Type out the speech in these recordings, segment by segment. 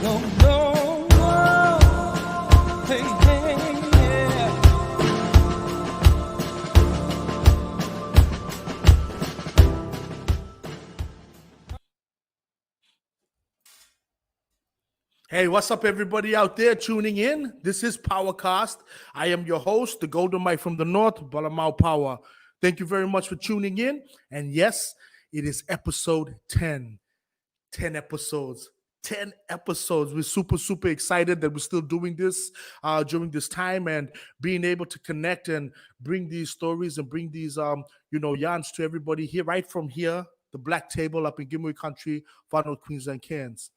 no, no. Hey, hey, yeah. Hey, what's up, everybody out there tuning in? This is Powercast. I am your host, the Golden Mike from the North, Balamau Power. Thank you very much for tuning in. And yes, it is episode 10. 10 episodes. 10 episodes. We're super excited that we're still doing this during this time and being able to connect and bring these stories and bring these yarns to everybody here, right from here, the Black Table up in Gimwe Country, Far North Queensland, Cairns.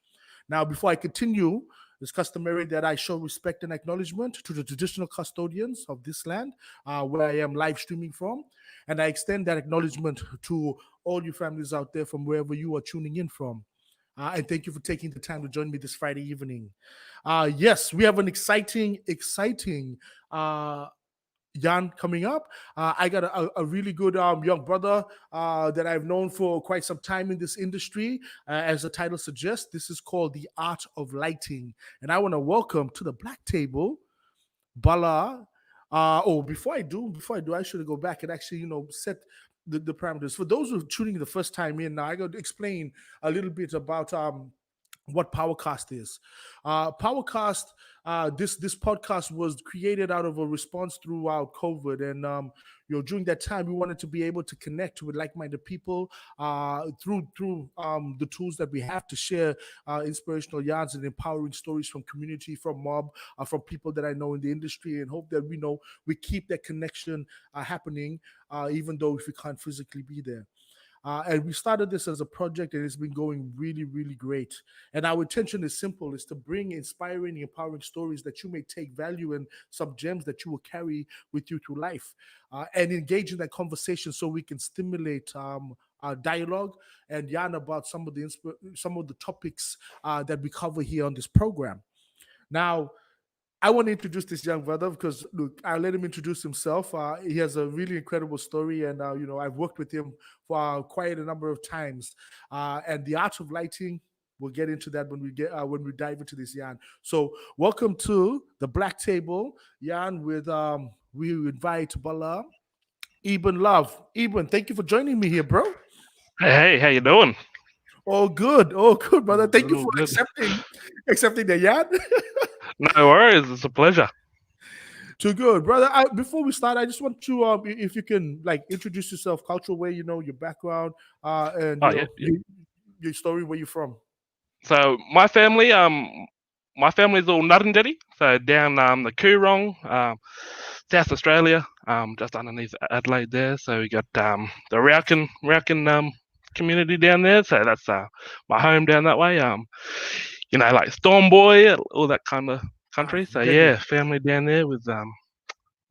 Now, before I continue, it's customary that I show respect and acknowledgement to the traditional custodians of this land where I am live streaming from. And I extend that acknowledgement to all you families out there from wherever you are tuning in from. And thank you for taking the time to join me this Friday evening. Yes, we have an exciting yarn coming up. I got a really good young brother that I've known for quite some time in this industry. As the title suggests, this is called The Art of Lighting. And I want to welcome to the Black Table, Bala. Before I do, I should go back and actually, set the parameters. For those who are tuning the first time in, now I got to explain a little bit about what Powercast is. Powercast, this podcast was created out of a response throughout COVID, and during that time, we wanted to be able to connect with like-minded people through the tools that we have to share inspirational yarns and empowering stories from community, from mob, from people that I know in the industry, and hope that we keep that connection happening, even though if we can't physically be there. And we started this as a project and it's been going really great. And our intention is simple, is to bring inspiring, empowering stories that you may take value in, some gems that you will carry with you through life, and engage in that conversation so we can stimulate our dialogue and yarn about some of the topics that we cover here on this program. Now, I want to introduce this young brother because, look, I'll let him introduce himself. He has a really incredible story, and I've worked with him for quite a number of times. And the art of lighting, we'll get into that when we dive into this yarn. So, welcome to the Black Table yarn with we invite Bala, Eben Love. Eben, thank you for joining me here, bro. Hey, how you doing? Oh, good, brother. Thank you for Good. accepting the yarn. No worries, it's a pleasure. Too good, brother. Before we start, I just want to, if you can, introduce yourself, cultural way, your background, and Oh yeah, yeah. your story, where you're from. So my family's all Nurrinderi, so down the Coorong, South Australia, just underneath Adelaide there. So we got the Raukin community down there. So that's my home down that way. Like Storm Boy, all that kind of country. So yeah, family down there with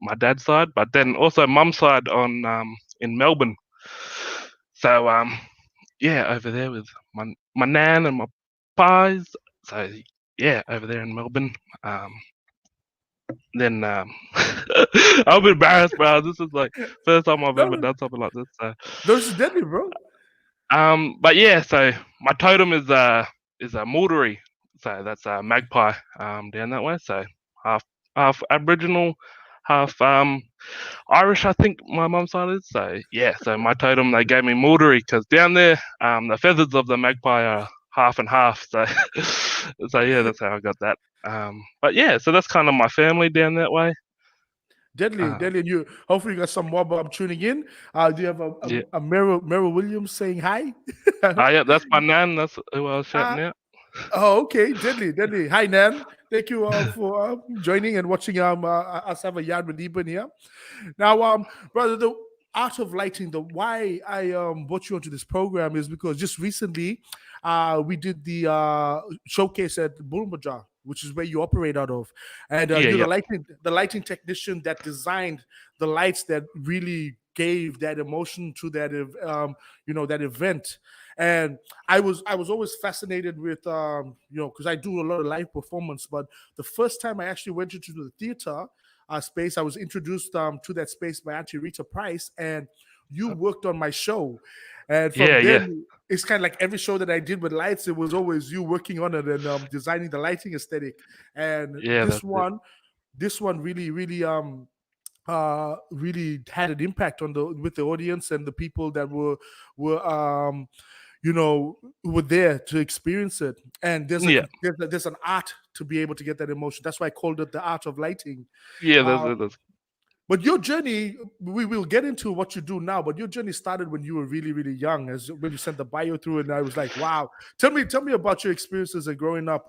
my dad's side, but then also mum's side on in Melbourne. So yeah, over there with my nan and my pies. So yeah, over there in Melbourne. Then I'm a bit embarrassed, bro. This is like first time I've ever done something like this. So This is deadly, bro. but yeah, so my totem is a muldery. So that's a magpie down that way. So half Aboriginal, half Irish, I think my mum's side is. So yeah, so my totem, they gave me muldery because down there the feathers of the magpie are half and half. So so yeah, that's how I got that. But yeah, so that's kind of my family down that way. Deadly. And you hopefully you got some more Bob tuning in. Do you have a Meryl Williams saying hi? Yeah, that's my nan. That's who I was shouting out. Oh, okay. Deadly. Hi, Nan. Thank you for joining and watching us have a yarn with Eben here. Now, brother, the art of lighting, the why I brought you onto this program is because just recently we did the showcase at Bulmajar, which is where you operate out of. And you're the lighting technician that designed the lights that really gave that emotion to that that event. And I was always fascinated with because I do a lot of live performance, but the first time I actually went into the theater space, I was introduced to that space by Auntie Rita Price, and you worked on my show. And Yeah, from yeah, then, it's kind of like every show that I did with lights, it was always you working on it and designing the lighting aesthetic. And yeah. That's it. this one really had an impact on the audience and the people that were you know were there to experience it. And Yeah, there's an art to be able to get that emotion. That's why I called it the art of lighting. yeah. That's uh, it. but your journey, we will get into what you do now, but your journey started when you were really, really young, as when you sent the bio through, and I was like, wow. Tell me about your experiences of growing up,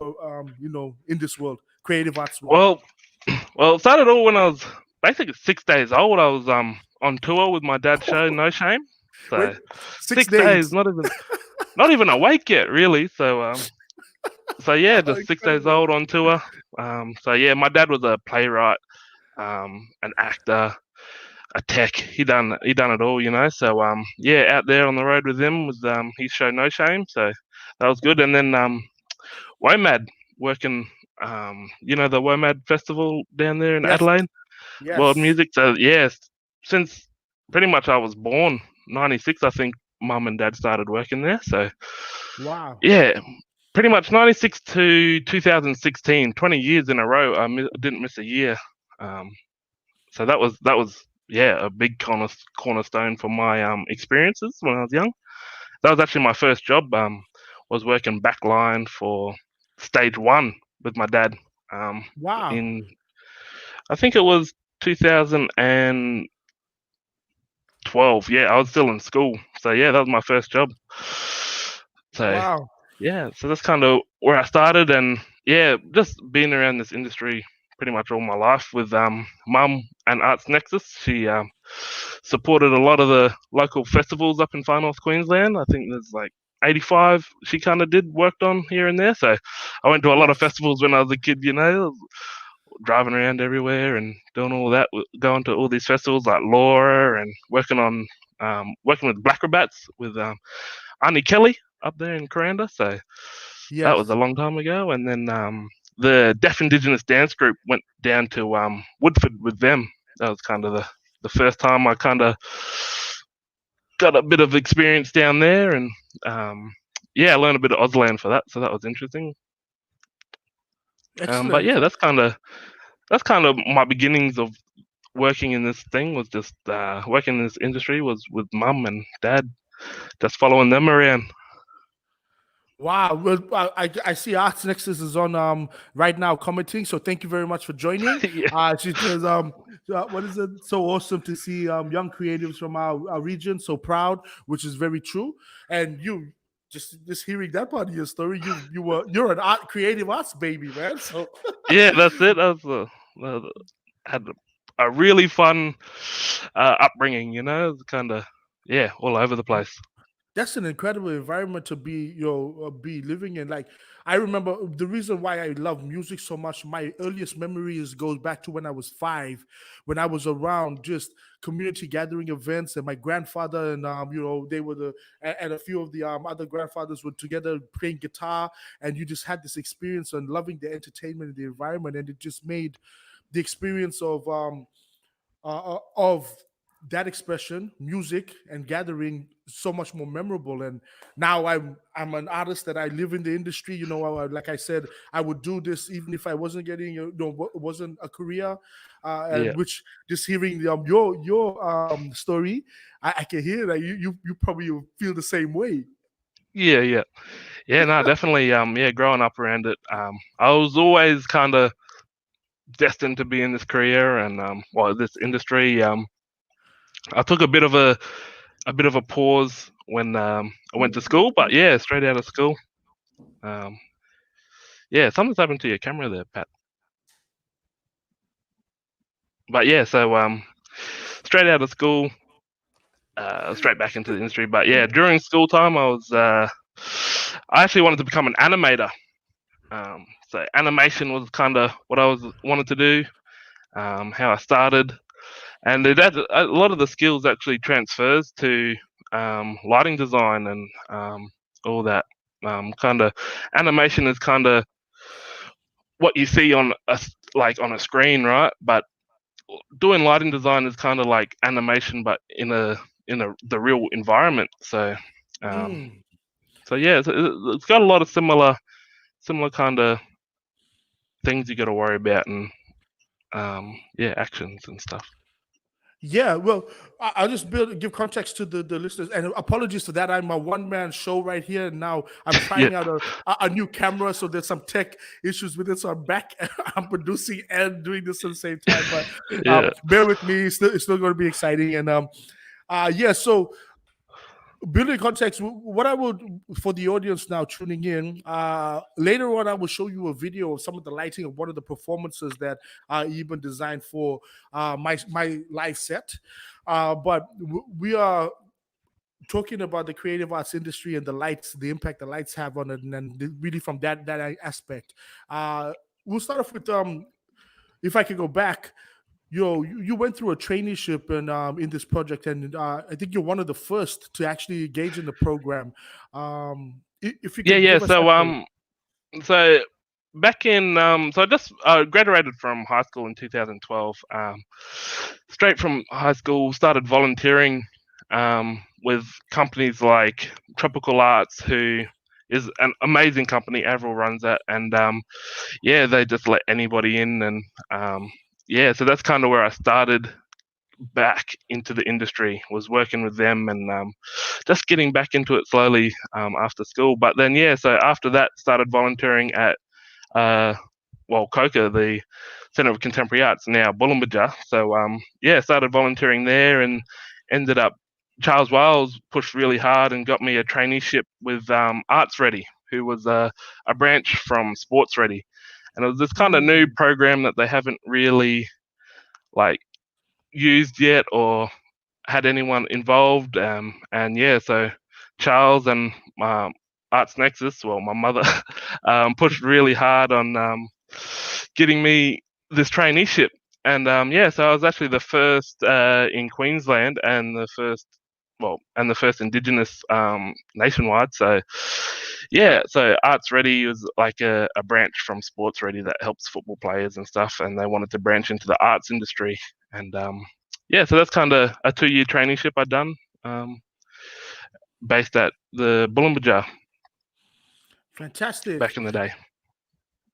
in this world, creative arts world. Well, well, it started all when I was basically 6 days old. I was on tour with my dad's show, No Shame. Wait, So 6 days. 6 days, not even awake yet, really. So yeah, Oh, just 6 days incredible. old on tour. So yeah, my dad was a playwright, an actor, a tech. He done it all, you know. So yeah, out there on the road with him was his show No Shame. So that was good. And then WOMAD, working the WOMAD festival down there in Yes, Adelaide, World yes. Music. So yes, since pretty much I was born, '96, I think mum and dad started working there. So Wow. yeah, pretty much '96 to 2016, 20 years in a row. Didn't miss a year. Um, so that was yeah, a big cornerstone for my experiences when I was young. That was actually my first job. Was working backline for Stage One with my dad. Um, Wow. in I think it was 2012. Yeah, I was still in school. So yeah, that was my first job. So Wow. yeah, so that's kind of where I started, and yeah, just being around this industry pretty much all my life with mum and Arts Nexus. She supported a lot of the local festivals up in Far North Queensland. I think there's like 85 she kind of did worked on here and there. So I went to a lot of Yes. festivals when I was a kid, driving around everywhere and doing all that, going to all these festivals like Laura and working with Blackrobats with Auntie Kelly up there in Coranda. So that was a Yes. long time ago. And then the Deaf Indigenous Dance Group went down to Woodford with them. That was kind of the first time I kind of got a bit of experience down there, and yeah, I learned a bit of Auslan for that, so that was interesting. But Excellent. yeah, that's kind of my beginnings of working in this thing. Was just working in this industry was with mum and dad, just following them around. Wow. Well, I see Arts Nexus is on right now commenting. So thank you very much for joining. Yeah, She says what is it? So awesome to see young creatives from our region. So proud, which is very true. And you just hearing that part of your story, you're an creative arts baby, man. So yeah, that's it. Had a really fun upbringing. It's kind of yeah, all over the place. that's an incredible environment to be living in. Like, I remember the reason why I love music so much. My earliest memories goes back to when I was 5, when I was around just community gathering events, and my grandfather and they were and a few of the other grandfathers were together playing guitar, and you just had this experience and loving the entertainment and the environment, and it just made the experience of that expression, music and gathering, so much more memorable. And now I'm an artist that I live in the industry. Like I said, I would do this even if I wasn't getting, wasn't a career. Yeah, And which just hearing your story, I can hear that you probably feel the same way. yeah, yeah, yeah. No, definitely. Yeah, growing up around it, I was always kind of destined to be in this career and this industry. I took a bit of a pause when I went to school, but yeah, straight out of school. Um, yeah, something's happened to your camera there, Pat. But yeah, so straight out of school, straight back into the industry. But yeah, during school time, I actually wanted to become an animator. So animation was kind of what I wanted to do. How I started, and a lot of the skills actually transfers to lighting design and all that. Kind of animation is kind of what you see like on a screen, right? But doing lighting design is kind of like animation, but the real environment. So Mm. so yeah, it's got a lot of similar kind of things you got to worry about, and yeah, actions and stuff. Yeah, well, I'll just give context to the listeners, and apologies for that. I'm a one-man show right here, and now I'm Yeah, trying out a new camera, so there's some tech issues with it. So I'm back. I'm producing and doing this at the same time, but yeah, bear with me. It's still going to be exciting, and yeah. So building context, what I will for the audience now tuning in, later on I will show you a video of some of the lighting of one of the performances that Eben designed for my live set. But we are talking about the creative arts industry and the lights, the impact the lights have on it, and then really from that aspect. We'll start off with if I could go back. You went through a traineeship in this project, and I think you're one of the first to actually engage in the program. If you could yeah. give us that. So back in so I just graduated from high school in 2012. Straight from high school, started volunteering with companies like Tropical Arts, who is an amazing company. Avril runs that, and yeah, they just let anybody in, and yeah, so that's kind of where I started back into the industry, was working with them, and just getting back into it slowly after school. But then yeah, so after that, started volunteering at COCA, the Centre of Contemporary Arts, now Bulimbaja. So yeah, started volunteering there, and ended up Charles Wales pushed really hard and got me a traineeship with Arts Ready, who was a branch from Sports Ready, and it was this kind of new program that they haven't really like used yet or had anyone involved. And yeah, so Charles and Arts Nexus, well, my mother, pushed really hard on getting me this traineeship. And yeah, so I was actually the first in Queensland, and the first, Indigenous nationwide. So yeah, so Arts Ready was like a branch from Sports Ready that helps football players and stuff, and they wanted to branch into the arts industry. And yeah, so that's kind of a 2-year traineeship I'd done, based at the Bulimbaja Fantastic. back in the day.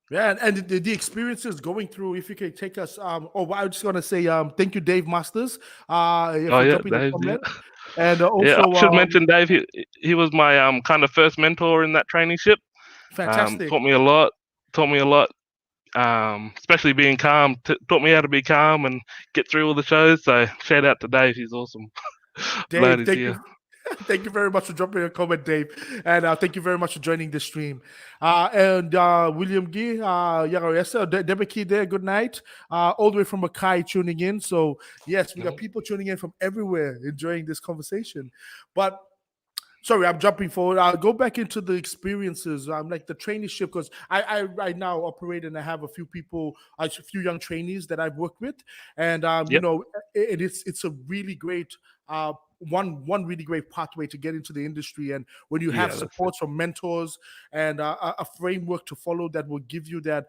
Yeah, and the experiences going through, if you could take us, oh, I was just gonna say, thank you, Dave Masters, Oh for yeah, dropping the Dave. Yeah, comment, and yeah. also, I should mention Dave. He was my kind of first mentor in that traineeship. fantastic. Taught me a lot. Taught me a lot. Especially being calm. Taught me how to be calm and get through all the shows. So shout out to Dave. He's awesome. Glad Dave, he's thank here. you. Thank you very much for dropping a comment, Dave. And thank you very much for joining the stream. And William Gee, Yaroesa, Debeki there, good night. All the way from Mackay tuning in. So, yes, we got people tuning in from everywhere enjoying this conversation. But sorry, I'm jumping forward. I'll go back into the experiences. Like the traineeship, because I right now operate and I have a few people, a few young trainees that I've worked with, and you Yep. know, it's a really great one really great pathway to get into the industry. And when you have Yeah, that's it. support from mentors and a framework to follow that will give you that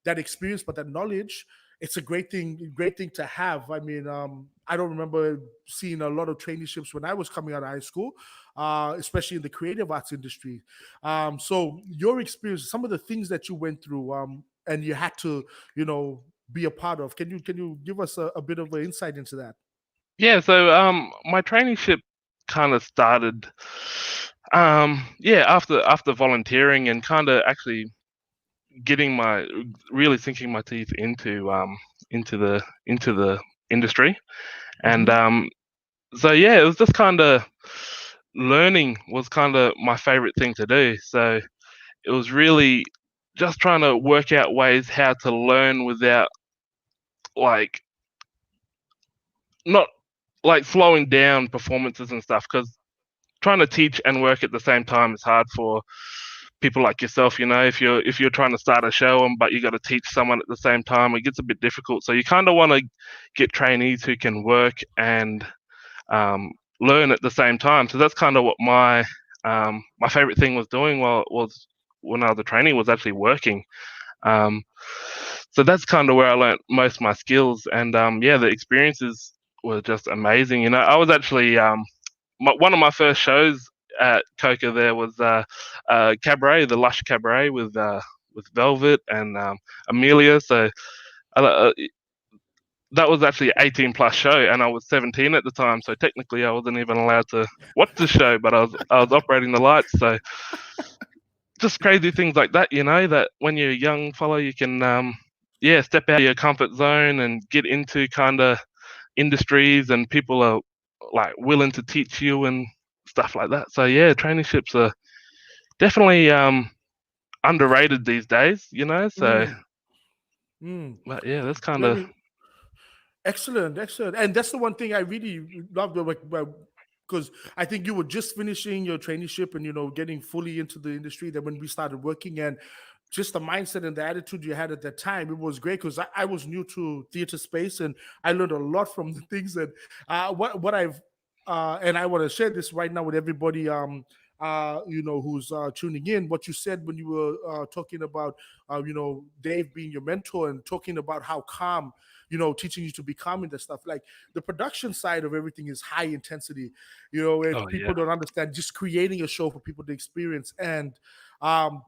experience, but that knowledge, it's a great thing to have. I mean, I don't remember seeing a lot of traineeships when I was coming out of high school, especially in the creative arts industry. So your experience, some of the things that you went through, and you had to, be a part of. Can you give us a bit of an insight into that? Yeah, so my traineeship kind of started, yeah, after volunteering and kind of actually getting really sinking my teeth into the industry. And so yeah, it was just kind of learning was kind of my favorite thing to do. So it was really just trying to work out ways how to learn without like not like slowing down performances and stuff, because trying to teach and work at the same time is hard for people like yourself. If you're trying to start a show, but you got to teach someone at the same time, it gets a bit difficult. So you kind of want to get trainees who can work and learn at the same time. So that's kind of what my favorite thing was doing while was when I was a trainee, was actually working. So that's kind of where I learned most of my skills. And yeah, the experiences were just amazing. You know, I was actually one of my first shows at Coca there was Cabaret, the Lush Cabaret with Velvet and Amelia. So uh, that was actually an 18 plus show, and I was 17 at the time. So technically, I wasn't even allowed to watch the show, but I was operating the lights. So just crazy things like that, you know, that when you're a young fellow, you can step out of your comfort zone and get into kind of industries, and people are like willing to teach you and stuff like that. So yeah, traineeships are definitely underrated these days, you know. So, but yeah, that's kind of Very excellent, excellent. And that's the one thing I really love because I think you were just finishing your traineeship and getting fully into the industry. Then when we started working, and just the mindset and the attitude you had at that time, it was great because I was new to theater space and I learned a lot from the things that what I've and I want to share this right now with everybody. Who's tuning in. What you said when you were talking about, Dave being your mentor and talking about how calm, teaching you to be calm and that stuff. Like the production side of everything is high intensity. If oh people yeah, don't understand, just creating a show for people to experience. And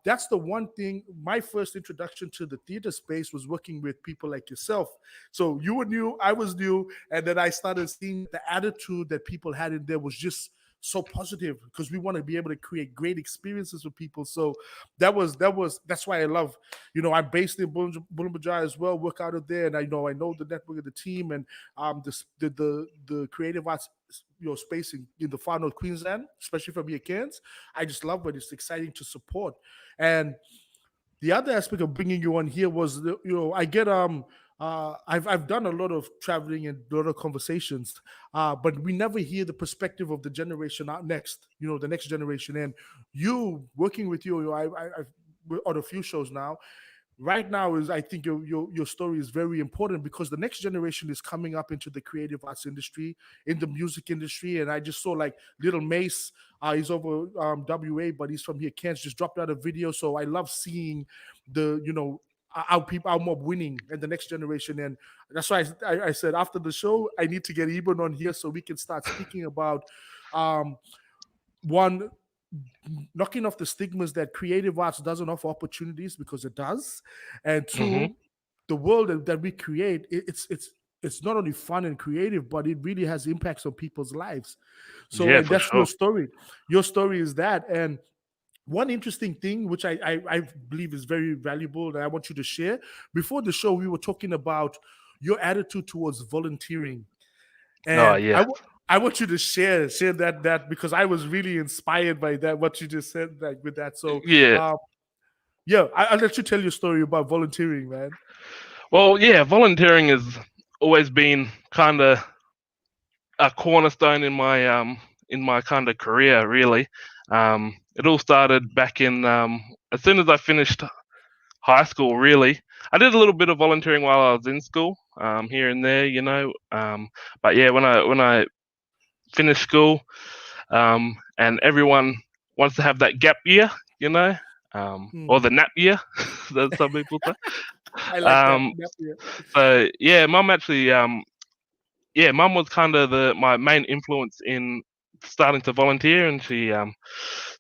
that's the one thing. My first introduction to the theater space was working with people like yourself. So you were new, I was new, and then I started seeing the attitude that people had in there was just so positive because we want to be able to create great experiences for people. So that's why I love, I'm based in Bulumbajar as well, work out of there, and I know the network of the team and the creative arts space in the far north Queensland, especially from here Cairns. I just love it. It's exciting to support. And the other aspect of bringing you on here was I get I've done a lot of traveling and a lot of conversations, but we never hear the perspective of the generation out next, the next generation. And you working with I've on a few shows now. Right now is I think your story is very important because the next generation is coming up into the creative arts industry, in the music industry, and I just saw like Little Mace, he's over WA, but he's from here. Cairns just dropped out a video, so I love seeing the our mob winning and the next generation, and that's why I said after the show I need to get Eben on here so we can start speaking about one, knocking off the stigmas that creative arts doesn't offer opportunities because it does, and hmm two, the world that we create, it's not only fun and creative, but it really has impacts on people's lives. So, yeah, and for that's your sure. story. Your story is that. And one interesting thing, which I believe is very valuable, that I want you to share. Before the show, we were talking about your attitude towards volunteering, Oh and yeah, I want you to share that because I was really inspired by that what you just said, like with that. So yeah. yeah, I'll let you tell your story about volunteering, man. Well, yeah, volunteering has always been kind of a cornerstone in my kind of career, really. It all started back in as soon as I finished high school. Really, I did a little bit of volunteering while I was in school, here and there, you know. But yeah, when I finished school, and everyone wants to have that gap year, you know, or Hmm. the nap year, that some people say. I like that. Um, Yep, yeah. so yeah, mum actually yeah, mum was kind of the my main influence in starting to volunteer, and she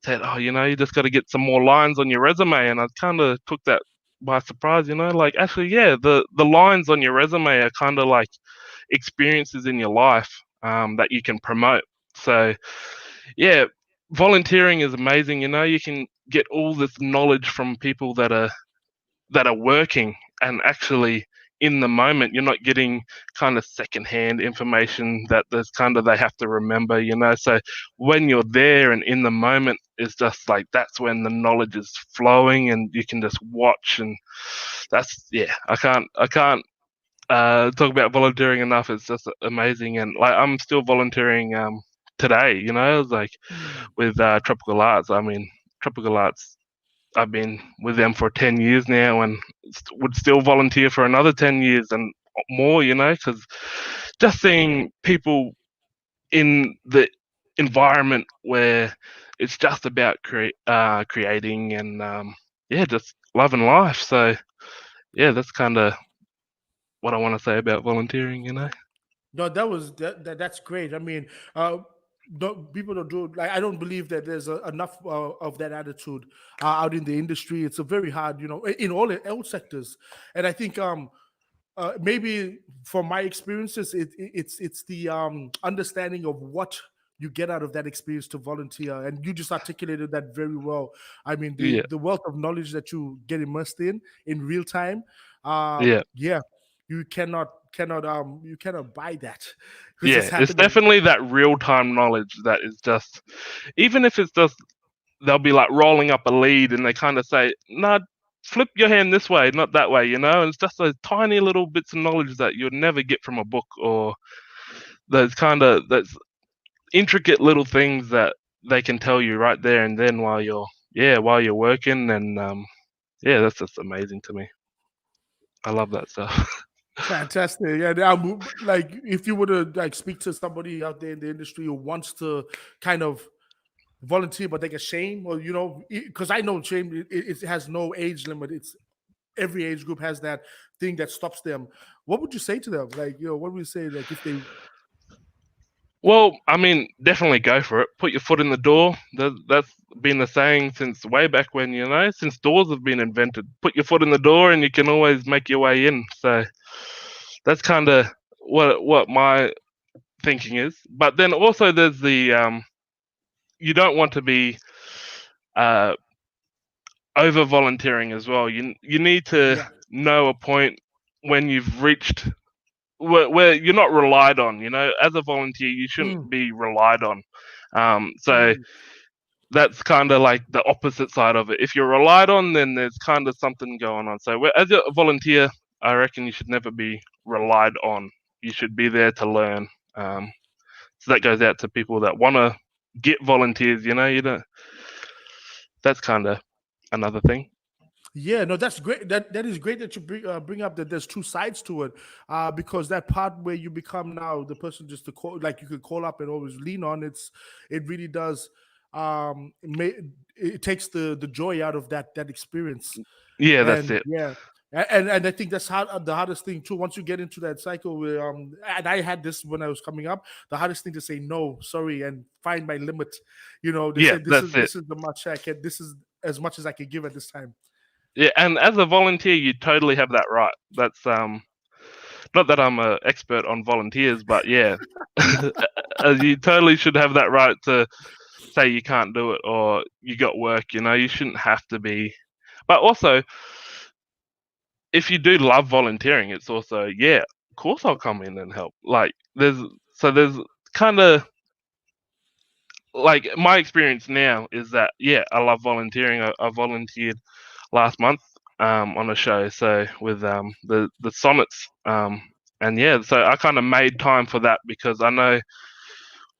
said, "Oh, you know, you just got to get some more lines on your resume." And I kind of took that by surprise, you know, like actually, yeah, the lines on your resume are kind of like experiences in your life that you can promote. So yeah, volunteering is amazing. You know, you can get all this knowledge from people that are working and actually in the moment. You're not getting kind of secondhand information that there's kind of they have to remember, you know. So when you're there and in the moment, it's just like that's when the knowledge is flowing and you can just watch. And that's, yeah, I can't talk about volunteering enough. It's just amazing. And like I'm still volunteering today, you know. It's like Hmm. with tropical arts. I mean, tropical arts, I've been with them for 10 years now, and would still volunteer for another 10 years and more, you know, because just seeing people in the environment where it's just about creating and, yeah, just loving life. So, yeah, that's kind of what I want to say about volunteering, you know. No, that's great. I mean, people don't do like I don't believe that there's enough of that attitude out in the industry. It's a very hard, in all sectors, and I think maybe from my experiences, it's the understanding of what you get out of that experience to volunteer, and you just articulated that very well. I mean, the Yeah, the wealth of knowledge that you get immersed in real time. yeah, Yeah, you cannot buy that because it's yeah. It's happening. definitely that real time knowledge that is just, even if it's just they'll be like rolling up a lead and they kind of say, "No, flip your hand this way, not that way," And it's just those tiny little bits of knowledge that you'd never get from a book, or those intricate little things that they can tell you right there and then while you're working, and yeah, that's just amazing to me. I love that stuff. Fantastic. And like if you were to like speak to somebody out there in the industry who wants to kind of volunteer but they get shame, or because I know shame, it has no age limit. It's every age group has that thing that stops them. What would you say to them? Like, what would you say, like, if they Well, I mean, definitely go for it. Put your foot in the door. That's been the saying since way back when, since doors have been invented. Put your foot in the door, and you can always make your way in. So that's kind of what my thinking is. But then also there's the you don't want to be uh, over volunteering as well. You need to yeah. know a point when you've reached where you're not relied on. As a volunteer, you shouldn't Mm, be relied on. So mm. that's kind of like the opposite side of it. If you're relied on, then there's kind of something going on. So as a volunteer, I reckon you should never be relied on. You should be there to learn. Um, so that goes out to people that want to get volunteers. You don't. That's kind of another thing. Yeah, no, that's great. That is great that you bring up that there's two sides to it, because that part where you become now the person just to call, like you could call up and always lean on. It really does. It takes the joy out of that experience, Yeah, that's and it. yeah, and I think that's the hardest thing too. Once you get into that cycle, where and I had this when I was coming up. The hardest thing to say no, sorry, and find my limit. They Yeah, say this is that's it. this is the much I can. This is as much as I can give at this time. Yeah, and as a volunteer, you totally have that right. That's not that I'm an expert on volunteers, but yeah, you totally should have that right to say you can't do it or you got work. You shouldn't have to be. But also, if you do love volunteering, it's also, yeah, of course I'll come in and help. Like there's kind of like my experience now is that, yeah, I love volunteering. I volunteered last month on a show, so with the sonnets, and yeah, so I kind of made time for that because I know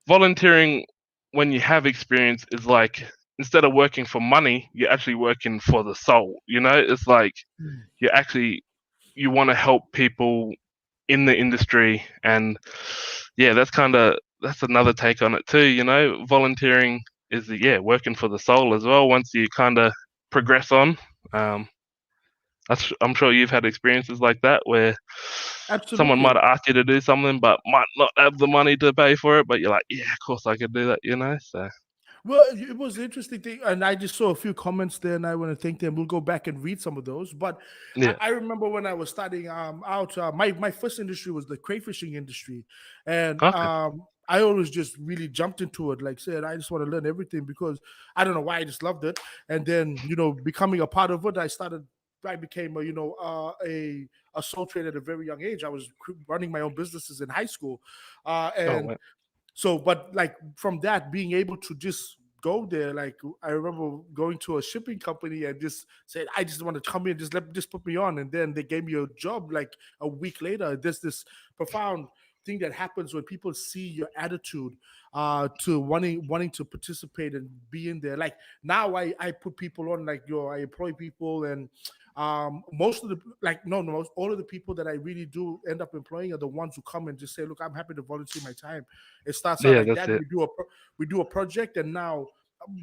volunteering, when you have experience, is like, instead of working for money, you're actually working for the soul. It's like you actually, you want to help people in the industry, and yeah, that's another take on it too. Volunteering is, yeah, working for the soul as well. Once you kind of progress on, um, I'm sure you've had experiences like that where someone Absolutely. might ask you to do something but might not have the money to pay for it, but you're like, yeah, of course I could do that. So Well, it was an interesting thing, and I just saw a few comments there, and I want to thank them. We'll go back and read some of those. But I, yeah, I remember when I was starting out, my first industry was the crayfishing industry, and okay, I always just really jumped into it. Like said, I just want to learn everything because I don't know why I just loved it. And then becoming a part of it, I became a sole trader at a very young age. I was running my own businesses in high school, oh and wow. so but like from that being able to just go there, like I remember going to a shipping company and just said I just want to come in, just put me on, and then they gave me a job like a week later. There's this profound thing that happens when people see your attitude to wanting to participate and be in there. Like now I put people on, like I employ people, and most of the like no most all of the people that I really do end up employing are the ones who come and just say, look, I'm happy to volunteer my time. It starts out Yeah, like that's that. it. We do a project, and now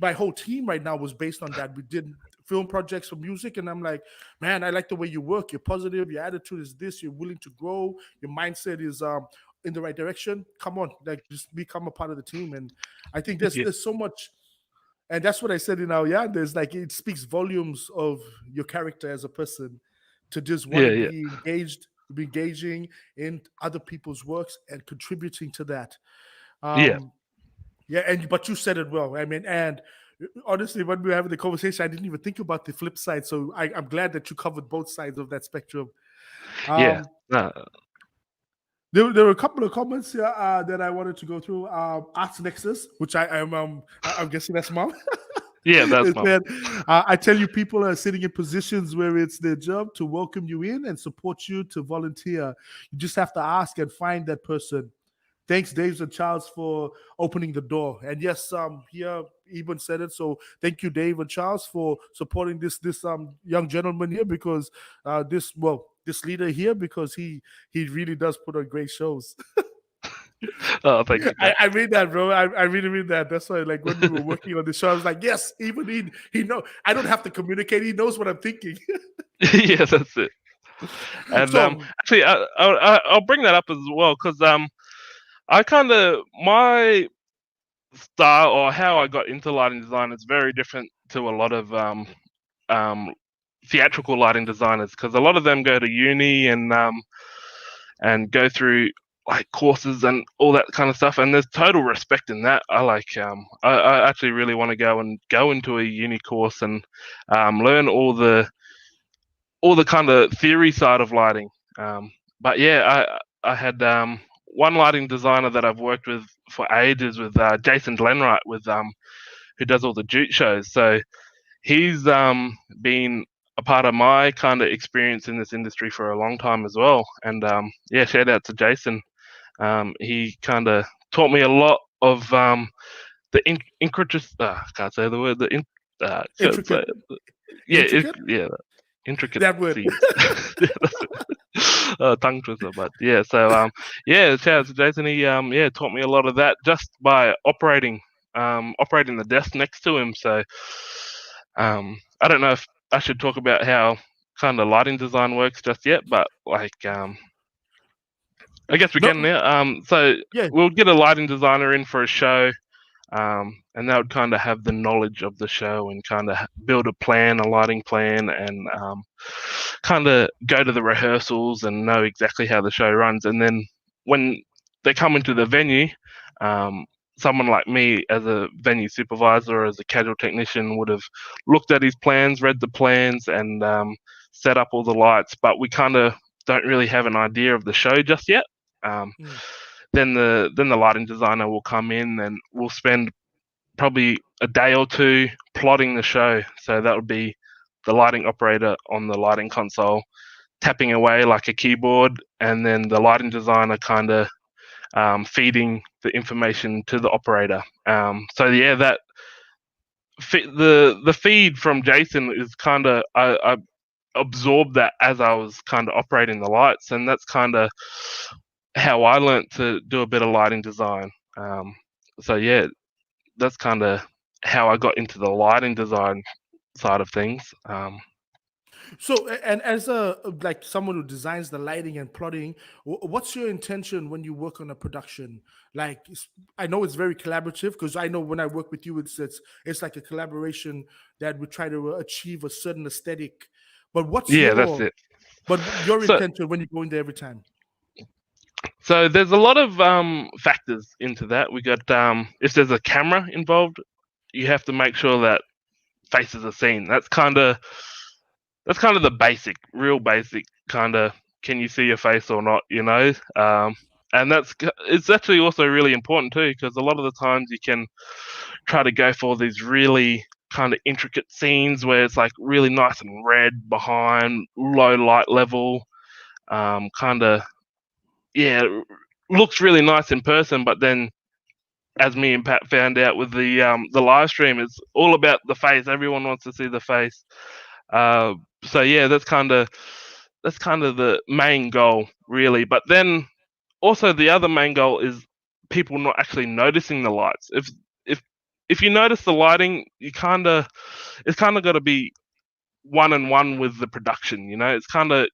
my whole team right now was based on that. We did film projects for music, and I'm like, man, I like the way you work. You're positive. Your attitude is this. You're willing to grow. Your mindset is in the right direction, come on, like just become a part of the team. And I think Yeah. there's so much, and that's what I said in our there's like it speaks volumes of your character as a person to just want Yeah, to yeah, be engaging in other people's works and contributing to that. yeah, Yeah, and but you said it well. I mean, and honestly, when we were having the conversation, I didn't even think about the flip side. So I'm glad that you covered both sides of that spectrum. yeah. Um, No, there were a couple of comments here that I wanted to go through. Arts Nexus, which I'm guessing that's mom. yeah, that's It mom. said, I tell you, people are sitting in positions where it's their job to welcome you in and support you to volunteer. You just have to ask and find that person. Thanks, Dave and Charles, for opening the door. And yes, here Eben said it. So thank you, Dave and Charles, for supporting this young gentleman here because this leader here because he really does put on great shows. Oh, thank you, man. I read that, bro. I really read that. That's why, like, when we were working on the show, I was like, yes, even he know. I don't have to communicate. He knows what I'm thinking. Yeah, that's it. And So actually, I'll bring that up as well because I kind of my style or how I got into lighting design is very different to a lot of theatrical lighting designers because a lot of them go to uni and go through like courses and all that kind of stuff, and there's total respect in that. I actually really want to go into a uni course and learn all the kind of theory side of lighting. But yeah, I had one lighting designer that I've worked with for ages with Jason Glenwright with who does all the Jute shows. So he's been a part of my kind of experience in this industry for a long time as well. And yeah, shout out to Jason. He kind of taught me a lot of the intricate. I can't say the word. Can't say intricate, it. Yeah, intricate. intricate That word. scenes. Yeah, that's it. Tongue twister, but yeah. So yeah, shout out to Jason. He yeah taught me a lot of that just by operating the desk next to him. So I don't know if I should talk about how kind of lighting design works just yet, but like I guess we No, can now. So yeah. we'll get a lighting designer in for a show, and they would kind of have the knowledge of the show and kind of build a lighting plan, and kind of go to the rehearsals and know exactly how the show runs. And then when they come into the venue, someone like me as a venue supervisor or as a casual technician would have looked at his plans, read the plans, and set up all the lights. But we kind of don't really have an idea of the show just yet. Then the lighting designer will come in and we'll spend probably a day or two plotting the show. So that would be the lighting operator on the lighting console tapping away like a keyboard, and then the lighting designer kind of feeding the information to the operator. So yeah, that the feed from Jason is kind of I absorbed that as I was kind of operating the lights, and that's kind of how I learnt to do a bit of lighting design. So yeah, that's kind of how I got into the lighting design side of things. So, and as a like someone who designs the lighting and plotting, what's your intention when you work on a production? Like, I know it's very collaborative because I know when I work with you, it's like a collaboration that we try to achieve a certain aesthetic. But Yeah, that's it. your So intention when you go in there every time? so there's a lot of factors into that. We got if there's a camera involved, you have to make sure that faces are seen. That's kind of the basic, real basic kind of can you see your face or not, you know? And it's actually also really important too because a lot of the times you can try to go for these really kind of intricate scenes where it's like really nice and red behind, low light level, kind of yeah, looks really nice in person, but then as me and Pat found out with the live stream, it's all about the face. Everyone wants to see the face. So yeah, that's kind of the main goal, really. But then also the other main goal is people not actually noticing the lights. If if you notice the lighting, it's kind of got to be one and one with the production. You know, it's kind of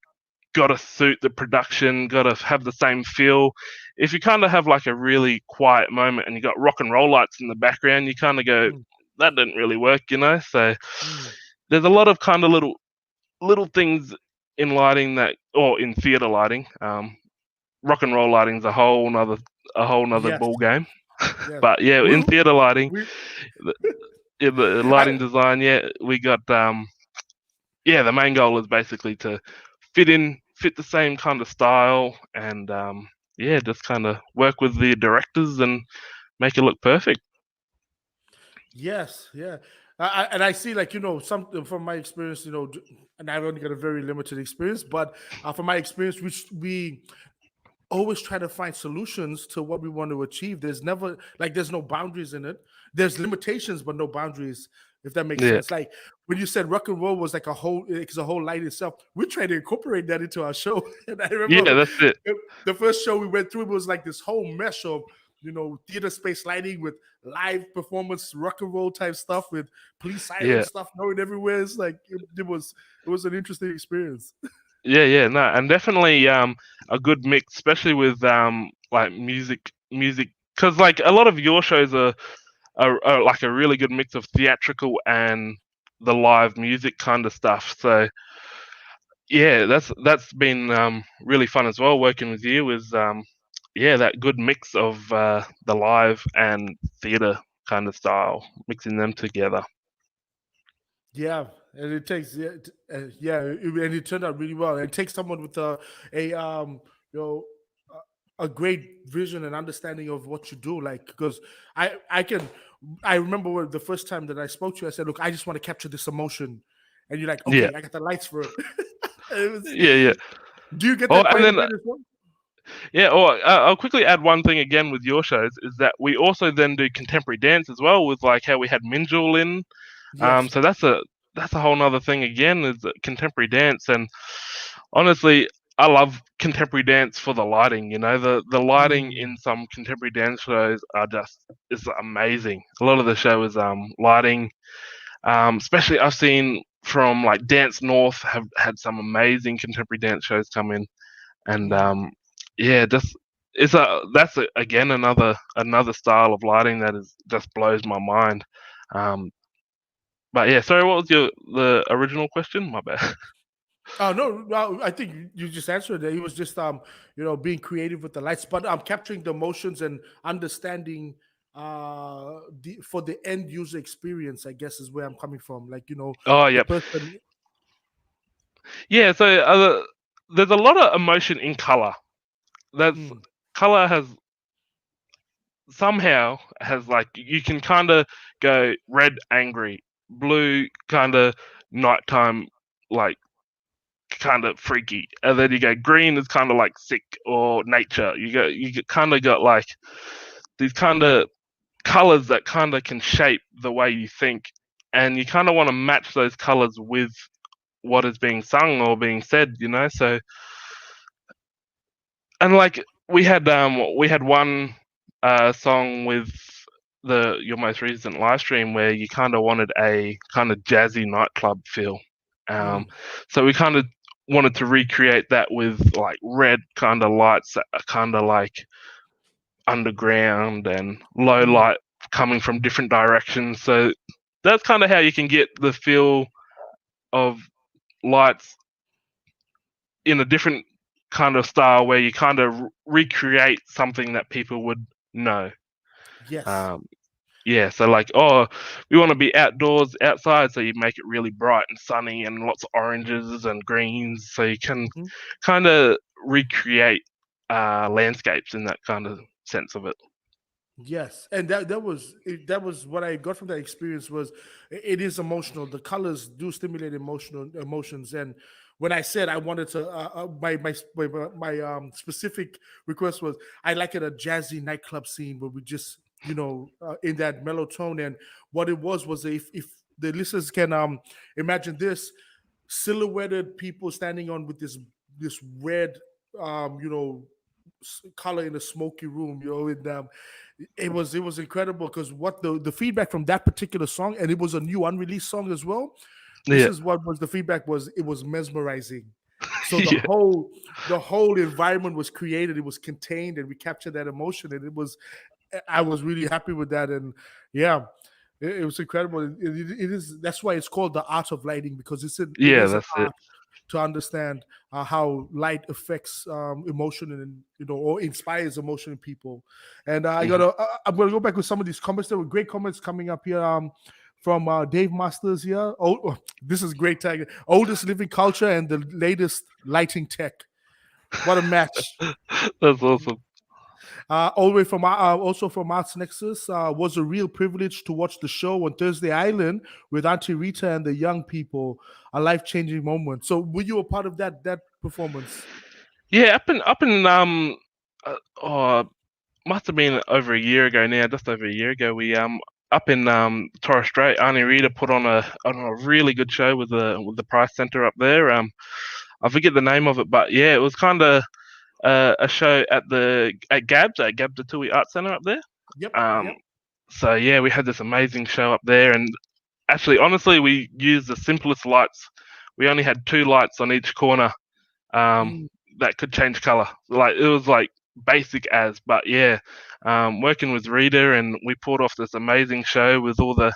got to suit the production, got to have the same feel. If you kind of have like a really quiet moment and you got rock and roll lights in the background, you kind of go, Mm, that didn't really work, you know. So mm. there's a lot of kind of little things in lighting that, or in theater lighting. Rock and roll lighting's a whole nother Yes, ball game. yes. But yeah, in We, theater lighting, we, the, in the I, lighting design, yeah, we got yeah, the main goal is basically to fit the same kind of style, and yeah, just kind of work with the directors and make it look perfect. yes, yeah. And I see, like, some from my experience, and I've only got a very limited experience, but from my experience, which we always try to find solutions to what we want to achieve. There's never like there's no boundaries in it. There's limitations, but no boundaries, if that makes Yeah, sense. Like when you said rock and roll was like it's a whole light itself, we try to incorporate that into our show. And I yeah, remember that's it. the first show we went through was like this whole mesh of theater space lighting with live performance rock and roll type stuff with police siren Yeah, stuff going everywhere. It's like it was an interesting experience. yeah, no, and definitely a good mix, especially with like music, because like a lot of your shows are like a really good mix of theatrical and the live music kind of stuff. So yeah, that's been really fun as well. Working with you is yeah, that good mix of the live and theater kind of style, mixing them together. Yeah, and it takes and it turned out really well. And it takes someone with a you know a great vision and understanding of what you do. Like because I remember the first time that I spoke to you, I said, "Look, I just want to capture this emotion," and you're like, Yeah, "Okay, I got the lights for it." It was. yeah. Do you get Oh, that and quite a then bit as well? yeah, or I'll quickly add one thing again with your shows is that we also then do contemporary dance as well with like how we had Minjul in. Yes. So that's a whole nother thing again is contemporary dance, and honestly, I love contemporary dance for the lighting. You know, the lighting Mm, in some contemporary dance shows is amazing. A lot of the show is lighting. Especially I've seen from like Dance North have had some amazing contemporary dance shows come in, and mm. yeah, just again another style of lighting that is just blows my mind. Um, but yeah, sorry, what was the original question? My bad. Oh no, I think you just answered it. He was just being creative with the lights, but capturing the emotions and understanding for the end user experience, I guess is where I'm coming from. Like, Oh, the yep. person. Yeah, so there's a lot of emotion in color. That's Mm, color has like you can kind of go red angry, blue kind of nighttime like kind of freaky, and then you go green is kind of like sick or nature. You kind of got like these kind mm, of colors that kind of can shape the way you think, and you kind of want to match those colors with what is being sung or being said, you know. So and like we had one song with the your most recent live stream where you kind of wanted a kind of jazzy nightclub feel. Um, mm, so we kind of wanted to recreate that with like red kind of lights that are kind of like underground and low mm. light coming from different directions. So that's kind of how you can get the feel of lights in a different kind of style where you kind of recreate something that people would know. Yes. Um, yeah, so like, oh, we want to be outdoors, outside, so you make it really bright and sunny and lots of oranges and greens, so you can Mhm. kind of recreate landscapes in that kind of sense of it. Yes, and that was what I got from that experience was it is emotional. The colors do stimulate emotions, and when I said I wanted to, my specific request was I like it a jazzy nightclub scene where we just in that mellow tone, and what it was if the listeners can imagine this silhouetted people standing on with this red color in a smoky room, and it was incredible because what the feedback from that particular song, and it was a new unreleased song as well. This Yeah, is what was the feedback was. It was mesmerizing. So Yeah. the whole environment was created, it was contained, and we captured that emotion, and I was really happy with that. And yeah, it was incredible. It is, that's why it's called the art of lighting, because it Yeah, is an that's it. art to understand how light affects emotion, and or inspires emotion in people. And Mhm. I'm gonna go back with some of these comments. There were great comments coming up here. From Dave Masters here. Oh, this is great tag. Oldest living culture and the latest lighting tech. What a match. That's awesome. All the way from also from Arts Nexus, was a real privilege to watch the show on Thursday Island with Auntie Rita and the young people. A life-changing moment. So, were you a part of that performance? Yeah, up in oh, must have been over a year ago now, just over a year ago. We up in Torres Strait, Auntie Rita put on a really good show with the Price Center up there. I forget the name of it, but yeah, it was kind of a show at Gabs the Tui Art Center up there. Yep, Um, yep. so yeah, we had this amazing show up there, and actually, honestly, we used the simplest lights. We only had 2 lights on each corner, um, Mm, that could change color. Like it was like basic as, but yeah, working with Rita, and we pulled off this amazing show with all the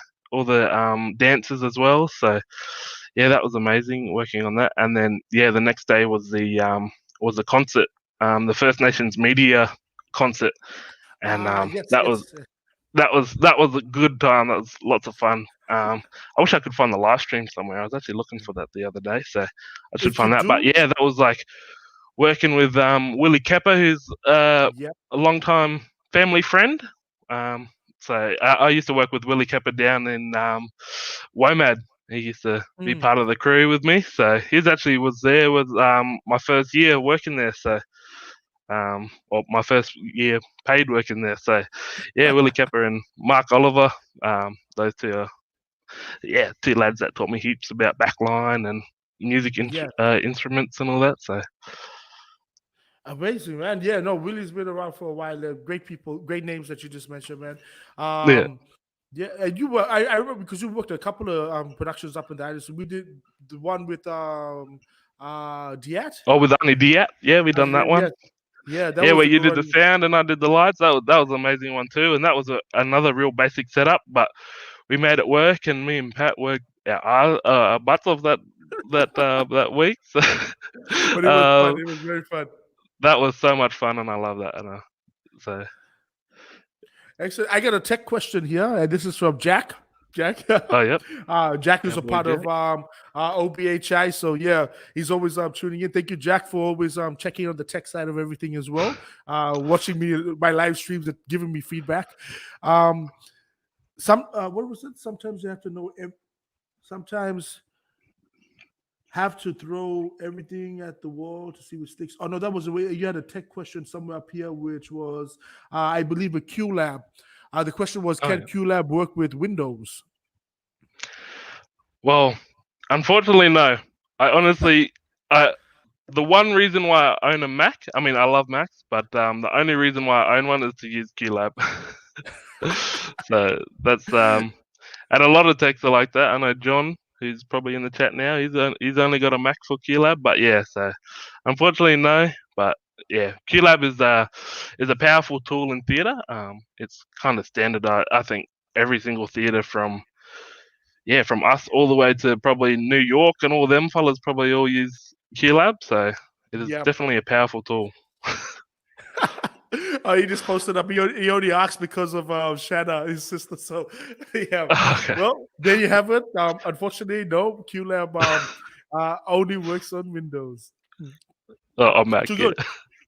dancers as well. So yeah, that was amazing working on that. And then yeah, the next day was the concert, the First Nations media concert, and yes, that was yes. that was a good time. That was lots of fun. I wish I could find the live stream somewhere. I was actually looking for that the other day, so I should If you find that. But do, yeah, that was like working with Willie Kepper, who's yep. a long time family friend. Um, so I used to work with Willie Kepper down in WOMAD. He used to be Mm, part of the crew with me. So he's actually was there with my first year working there. So or my first year paid working there. So yeah, Willie Kepper and Mark Oliver, those two are two lads that taught me heaps about backline and music yeah. instruments and all that. So Amazing, man. Yeah, no, Willie's been around for a while. Great people, great names that you just mentioned, man. yeah. Yeah, and you were, I remember because you worked a couple of productions up in the island. So we did the one with Diat. Oh, with Ani Diat, yeah, we done that Yeah, one. yeah, that Yeah, was where a you good did the one. sound and I did the lights. That was an amazing one too, and that was another real basic setup, but we made it work, and me and Pat worked our butts off that week. So But it was fun. uh, It was very fun. that was so much fun, and I love that. And so Excellent. I got a tech question here, and this is from Jack. Jack, oh yep, Jack is our a boy part of Jack. OBHI, so yeah, he's always tuning in. Thank you, Jack, for always checking on the tech side of everything as well, watching my live streams and giving me feedback. What was it? Sometimes you have to know. Sometimes have to throw everything at the wall to see what sticks. Oh no, that was the way you had a tech question somewhere up here, which was, I believe, a QLab. The question was, Oh can yeah. QLab work with Windows? Well, unfortunately, no. I honestly, the one reason why I own a Mac, I mean, I love Macs, but the only reason why I own one is to use QLab. So that's and a lot of techs are like that. I know John, who's probably in the chat now. He's only got a Mac for QLab, but yeah. So unfortunately, no. But yeah, QLab is a powerful tool in theatre. It's kind of standard. I think every single theatre from us all the way to probably New York and all them fellas probably all use QLab. So it is Yeah. definitely a powerful tool. Oh, he just posted up. He only asked because of Shanna, his sister. So, yeah. Okay. Well, there you have it. Unfortunately, no, QLab only works on Windows. Oh, Mac. Too Yeah.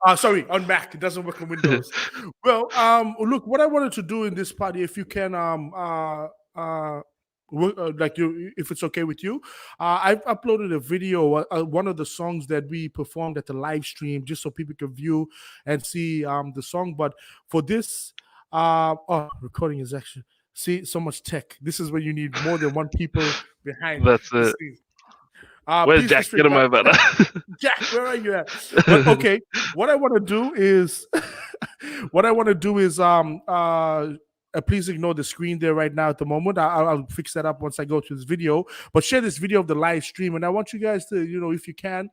good. Sorry, on Mac. It doesn't work on Windows. Well, look, what I wanted to do in this party, if you can, like you, if it's okay with you, I've uploaded a video, one of the songs that we performed at the live stream, just so people can view and see the song. But for this, recording is actually, see, so much tech. This is where you need more than one people behind That's the it. scenes. Where's Please Jack? feel Get him free. over there. Jack, where are you at? But okay, what I want to do is, please ignore the screen there right now at the moment. I'll fix that up once I go to this video. But share this video of the live stream, and I want you guys to, if you can,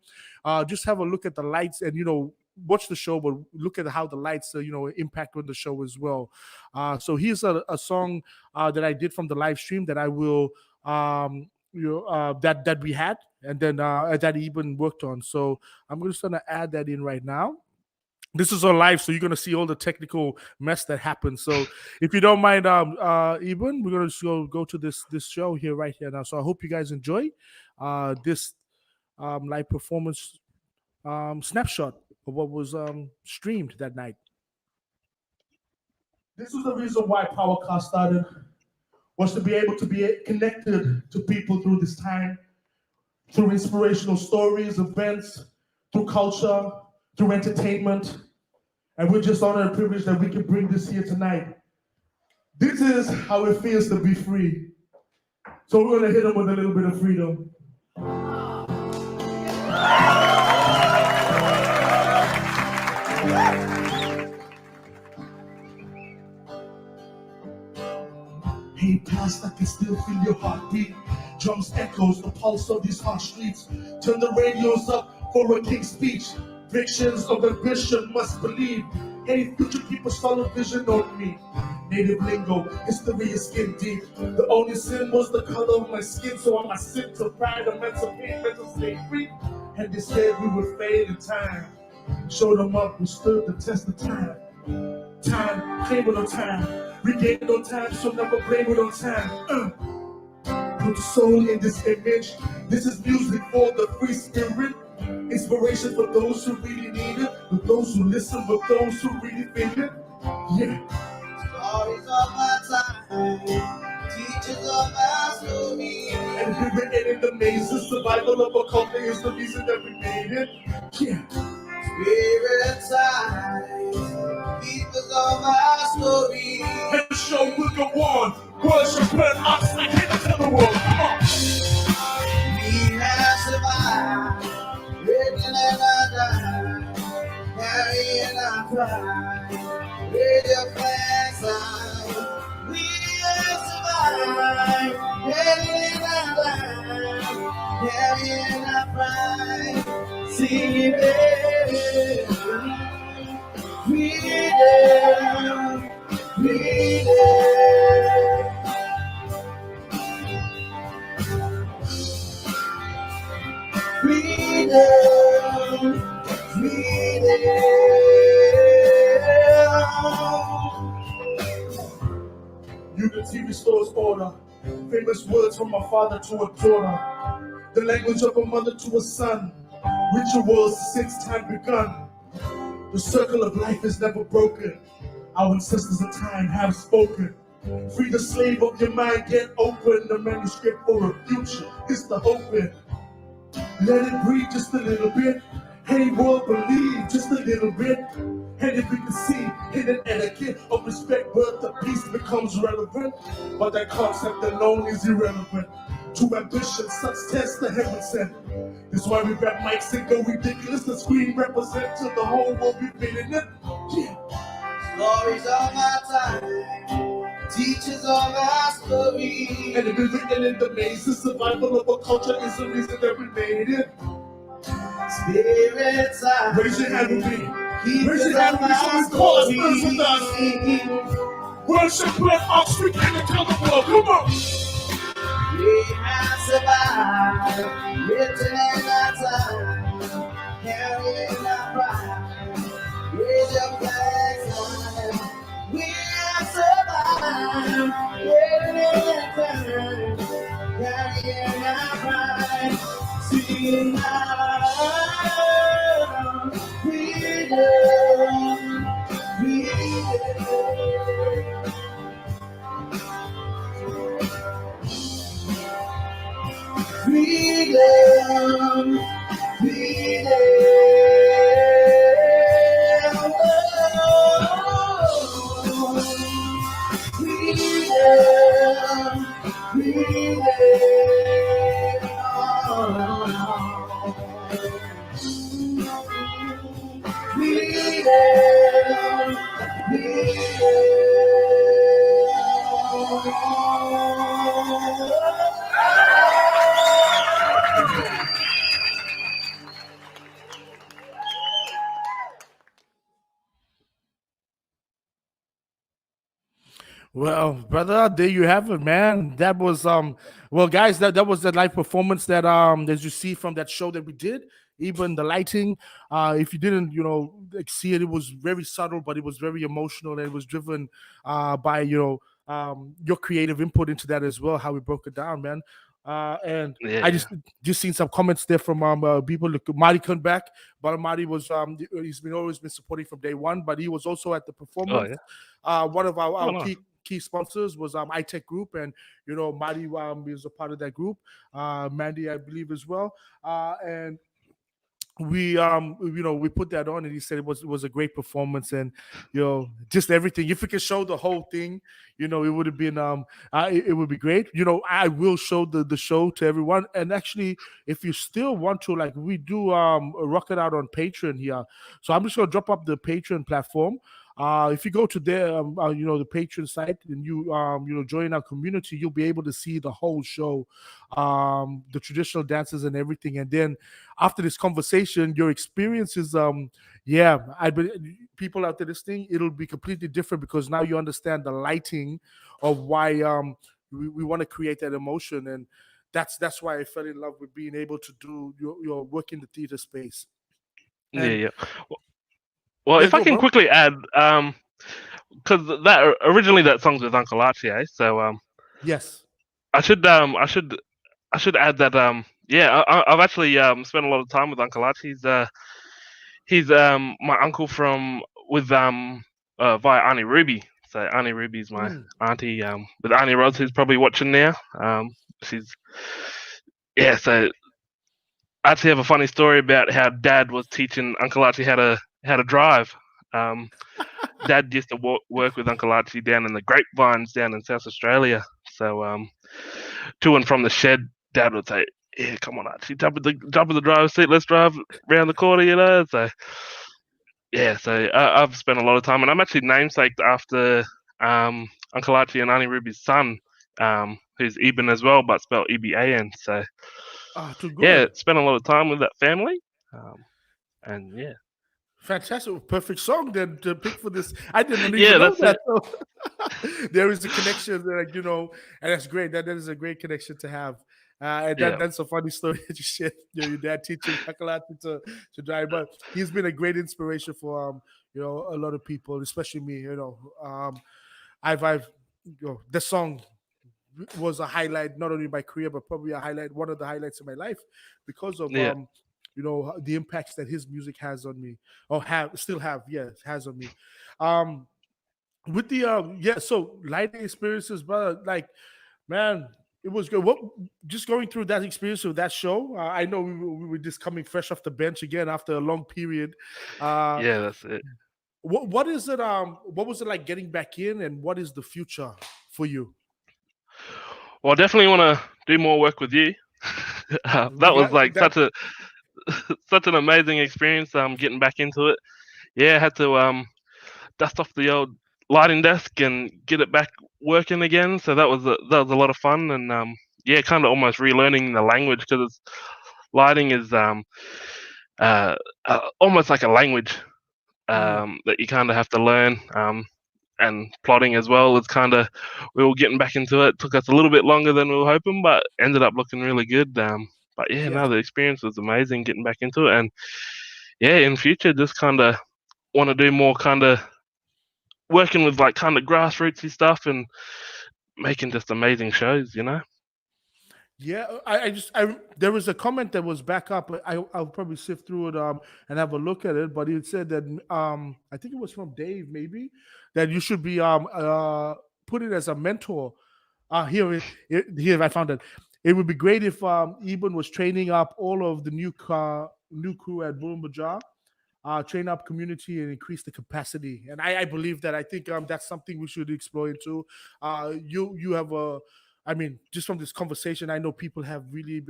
just have a look at the lights and watch the show, but look at how the lights impact on the show as well. So here's a song that I did from the live stream that I will that we had, and then that Eben worked on. So I'm just gonna add that in right now. This is on live, so you're gonna see all the technical mess that happens. So if you don't mind, Eben, we're gonna just go to this show here right here now. So I hope you guys enjoy this live performance snapshot of what was streamed that night. This was the reason why Powercast started, was to be able to be connected to people through this time, through inspirational stories, events, through culture, through entertainment. And we're just honored and privileged that we can bring this here tonight. This is how it feels to be free. So we're gonna hit them with a little bit of freedom. Hey, past, I can still feel your heartbeat. Drums echoes the pulse of these hot streets. Turn the radios up for a king's speech. Victions of ambition must believe. Hey, future people solid vision on me. Native lingo, history is skin deep. The only sin was the color of my skin, so I must sit to pride, emancipate, mental stay free. And they said we would fade in time. Showed them up, we stood the test of time. Time, claim it on time. Regain it on time, so never blame it on time. Put the soul in this image. This is music for the free spirit. Inspiration for those who really need it, for those who listen, for those who really feel it. Yeah. Stories of my time, teachers of my story. And we're written in the mazes. Survival of a culture is the reason that we made it. Yeah. Spirit side, keepers of my story. And the show will go on. Worship and us like in the world. We have survived, written and died, carrying our pride, with your flag side. We have survived, written and died, carrying our pride, singing freedom, freedom. Freedom, freedom. Unity restores order. Famous words from a father to a daughter. The language of a mother to a son. Rituals since time begun. The circle of life is never broken. Our ancestors of time have spoken. Free the slave of your mind, get open. The manuscript for a future is the open. Let it breathe just a little bit. Hey, world, believe just a little bit. And if we can see hidden etiquette of respect, where the peace becomes relevant. But that concept alone is irrelevant to ambition, such test the heaven sent. That's why we rap mics and go ridiculous. The screen represent to the whole world we've been in it. Yeah. Stories of my time, teachers of our story. And it been written in the maze. The survival of a culture is the reason that we made it. Spirit side, Raise your hand with me. Raise your hand with me so we call us first with us. Worship with us, we can tell the world. Come on. we have survived, written in our time, carrying our pride, with your flag flying. We have survived, written in our time, carrying our pride, singing out freedom, freedom. Freedom, freedom, freedom, freedom. Freedom, freedom. Well, brother, there you have it, man. That was well, guys, that was the live performance that as you see from that show that we did. Even the lighting, if you didn't, like, see it, it was very subtle, but it was very emotional, and it was driven by your creative input into that as well. How we broke it down, man. And I Yeah. just seen some comments there from people. Look, Marty come back, but Marty was he's been always been supporting from day one, but he was also at the Oh performance. yeah. One of Oh our nice. key sponsors was iTech Group, and Marty is a part of that group. Mandy, I believe, as well. And we put that on, and he said it was a great performance, and just everything. If we could show the whole thing, it would have been it would be great. I will show the show to everyone, and actually, if you still want to, like, we do rock it out on Patreon here. So I'm just gonna drop up the Patreon platform. If you go to there, the Patreon site, and you join our community, you'll be able to see the whole show, the traditional dances and everything. And then after this conversation, your experience is, yeah, people out there listening, it'll be completely different because now you understand the lighting of why we want to create that emotion, and that's why I fell in love with being able to do your work in the theater space. Yeah, And yeah. Well, yeah, if I go, can bro. quickly add, because that originally that song's with Uncle Archie, eh? So Yes. I should I should add that yeah, I've actually spent a lot of time with Uncle Archie. He's my uncle from with via Auntie Ruby. So Auntie Ruby's my Mm. auntie. With Auntie Roz, who's probably watching now. She's yeah. So I actually have a funny story about how Dad was teaching Uncle Archie how to drive. Um, Dad used to work with Uncle Archie down in the grapevines down in South Australia. So to and from the shed, Dad would say, "Yeah, come on, Archie, jump in the driver's seat. Let's drive round the corner," you know. So yeah, so I've spent a lot of time, and I'm actually namesaked after Uncle Archie and Auntie Ruby's son, who's Eben as well, but spelled EBAN. So Too yeah, good. spent a lot of time with that family, um, and yeah, Fantastic, perfect song then to pick for this. I didn't even yeah, know that's that. it. So there is a connection, like, and that's great. That is a great connection to have. And Yeah, that's a funny story that you shared. Your dad teaching Kakalati to drive, but he's been a great inspiration for a lot of people, especially me. I've the song was a highlight not only in my career but probably one of the highlights in my life because of yeah, the impacts that his music has on me, or have still have, yes, has on me. um with the yeah, so lighting experiences, brother, like, man, it was good. What, just going through that experience of that show, I know we were just coming fresh off the bench again after a long period. uh yeah, that's it. what is it, what was it like getting back in, and what is the future for you? Well, I definitely want to do more work with you. We That was got like that. such an amazing experience. Getting back into it. Yeah, I had to dust off the old lighting desk and get it back working again. So that was a lot of fun, and yeah, kind of almost relearning the language because lighting is almost like a language Mhm. that you kind of have to learn. And plotting as well is kind of we were getting back into it. Took us a little bit longer than we were hoping, but ended up looking really good. But yeah, Yes. no, the experience was amazing getting back into it, and yeah, in future, just kind of want to do more kind of working with like kind of grassrootsy stuff and making just amazing shows, you know? Yeah, I there was a comment that was back up. I'll probably sift through it and have a look at it. But it said that I think it was from Dave, maybe, that you should be put it as a mentor. Here I found it. It would be great if Eben was training up all of the new crew at Boom Bajar, train up community and increase the capacity. And I believe that. I think that's something we should explore into. You have a, I mean, just from this conversation, I know people have really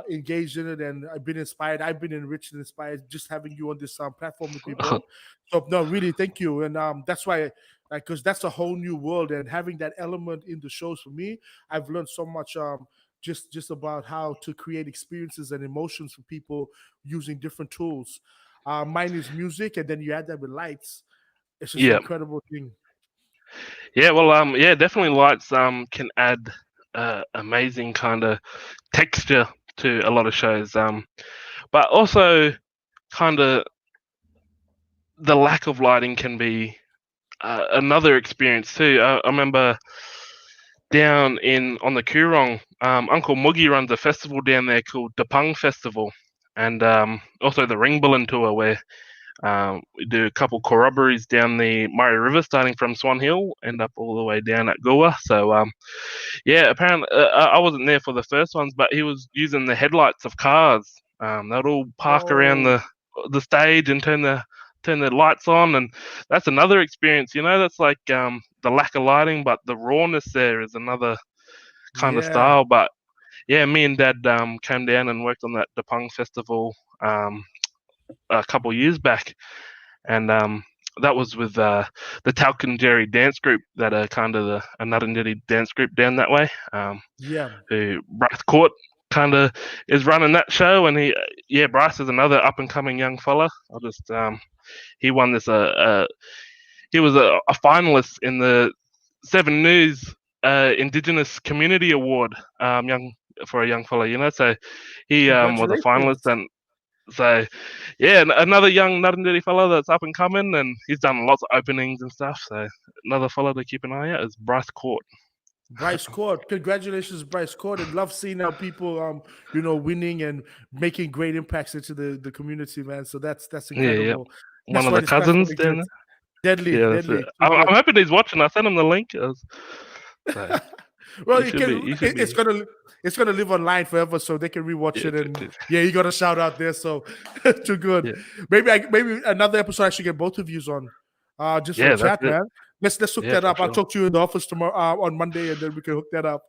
engaged in it, and I've been inspired. I've been enriched and inspired just having you on this platform with me, bro. So no, really, thank you. And that's why, like, because that's a whole new world, and having that element in the shows for me, I've learned so much. Just about how to create experiences and emotions for people using different tools. Mine is music, and then you add that with lights. It's just an Yeah, incredible thing. Yeah, well, yeah, definitely lights can add amazing kind of texture to a lot of shows. But also kind of the lack of lighting can be another experience too. I remember down in on the Coorong, Uncle Moogie runs a festival down there called the Pung Festival, and also the Ringballen tour where we do a couple corroborees down the Murray River, starting from Swan Hill, end up all the way down at Goa. So yeah, apparently I wasn't there for the first ones, but he was using the headlights of cars. They'd all park around Oh, the stage and turn the lights on, and that's another experience. You know, that's like the lack of lighting, but the rawness there is another kind of yeah, style. But yeah, me and Dad came down and worked on that Dapung festival a couple years back, and that was with the Talcanderi dance group that are kind of a Nuttingditty dance group down that way. yeah. Who Bryce Court kind of is running that show, and yeah, Bryce is another up and coming young fella. I'll just he won this he was a finalist in the Seven News Indigenous Community Award, young for a young fella, you know. So he was a finalist, Congratulations. and so yeah, another young Nuttingditty fella that's up and coming, and he's done lots of openings and stuff. So another fella to keep an eye out is Bryce Court. Bryce Court, congratulations, Bryce Court, and love seeing how people, winning and making great impacts into the community, man. So that's Yeah, yeah. incredible. One That's of why the this platform cousins down exists. Deadly, there. Yeah, that's it. deadly. Too I'm good. hoping he's watching. I sent him the link. So Well, he should be. He should it's be. gonna live online forever, so they can rewatch Yeah, it. And yeah, you got a shout out there, so too good. yeah, Maybe another episode I should get both of yous on, just for a yeah. That's chat, it. man. Let's hook Yeah, that for up. I'll sure. talk to you in the office tomorrow on Monday, and then we can hook that up.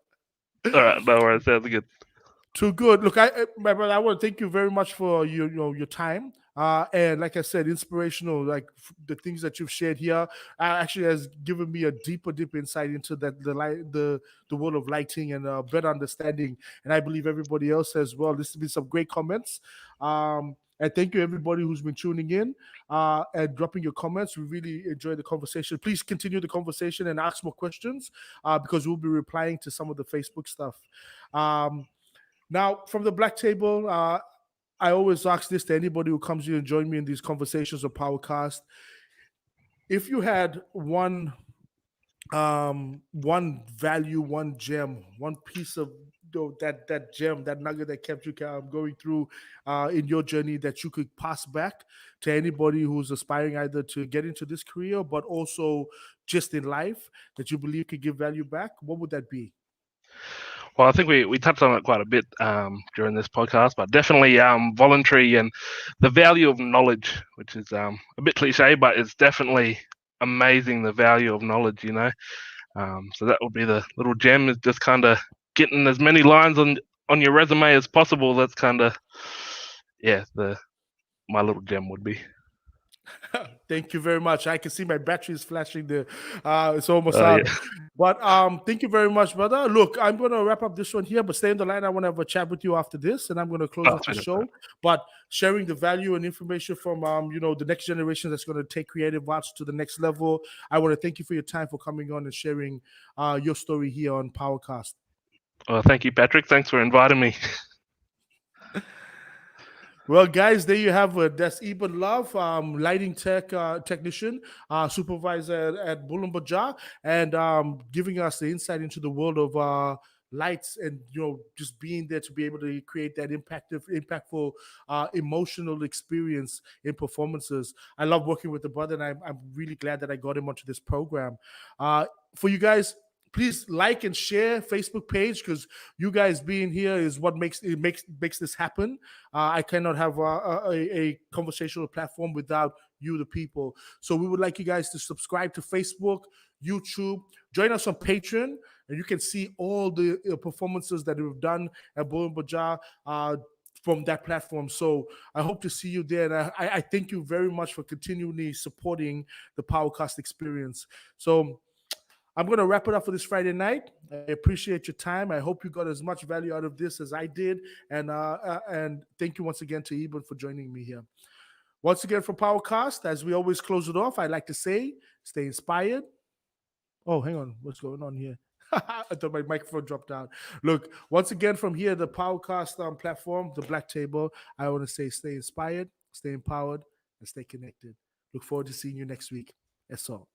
All right, no worries. Sounds good. Too good. Look, my brother, I want to thank you very much for your time. And like I said, inspirational. Like the things that you've shared here, actually has given me a deeper insight into the world of lighting and better understanding. And I believe everybody else as well. This has been some great comments. And thank you everybody who's been tuning in and dropping your comments. We really enjoy the conversation. Please continue the conversation and ask more questions because we'll be replying to some of the Facebook stuff. Now, from the Black Table, I always ask this to anybody who comes here and join me in these conversations of Powercast. If you had one value, one gem, one piece of that gem, that nugget that kept you going through in your journey that you could pass back to anybody who's aspiring either to get into this career, but also just in life that you believe could give value back, what would that be? Well, I think we touched on it quite a bit during this podcast, but definitely voluntary and the value of knowledge, which is a bit cliche, but it's definitely amazing the value of knowledge, you know. So that would be the little gem, is just kind of getting as many lines on your resume as possible. That's kind of my little gem would be. Thank you very much. I can see my battery is flashing there. It's almost Yeah. out. But thank you very much, brother. Look, I'm going to wrap up this one here, but stay on the line. I want to have a chat with you after this, and I'm going to close off the show. But sharing the value and information from the next generation that's going to take creative arts to the next level. I want to thank you for your time, for coming on and sharing your story here on Powercast. Well, thank you, Patrick. Thanks for inviting me. Well, guys, there you have it. That's Eben Love, lighting technician, supervisor at Bulan and giving us the insight into the world of lights and just being there to be able to create that impactful emotional experience in performances. I love working with the brother, and I'm really glad that I got him onto this program. For you guys, please like and share Facebook page, because you guys being here is what makes this happen. I cannot have a conversational platform without you, the people. So we would like you guys to subscribe to Facebook, YouTube, join us on Patreon, and you can see all the performances that we've done at Bulan Bajar from that platform. So I hope to see you there. And I thank you very much for continually supporting the Powercast experience. So I'm going to wrap it up for this Friday night. I appreciate your time. I hope you got as much value out of this as I did. And thank you once again to Eben for joining me here. Once again, from Powercast, as we always close it off, I'd like to say, stay inspired, Oh, hang on. What's going on here? I thought my microphone dropped out. Look, once again from here, the Powercast platform, the Black Table, I want to say stay inspired, stay empowered, and stay connected. Look forward to seeing you next week. That's all.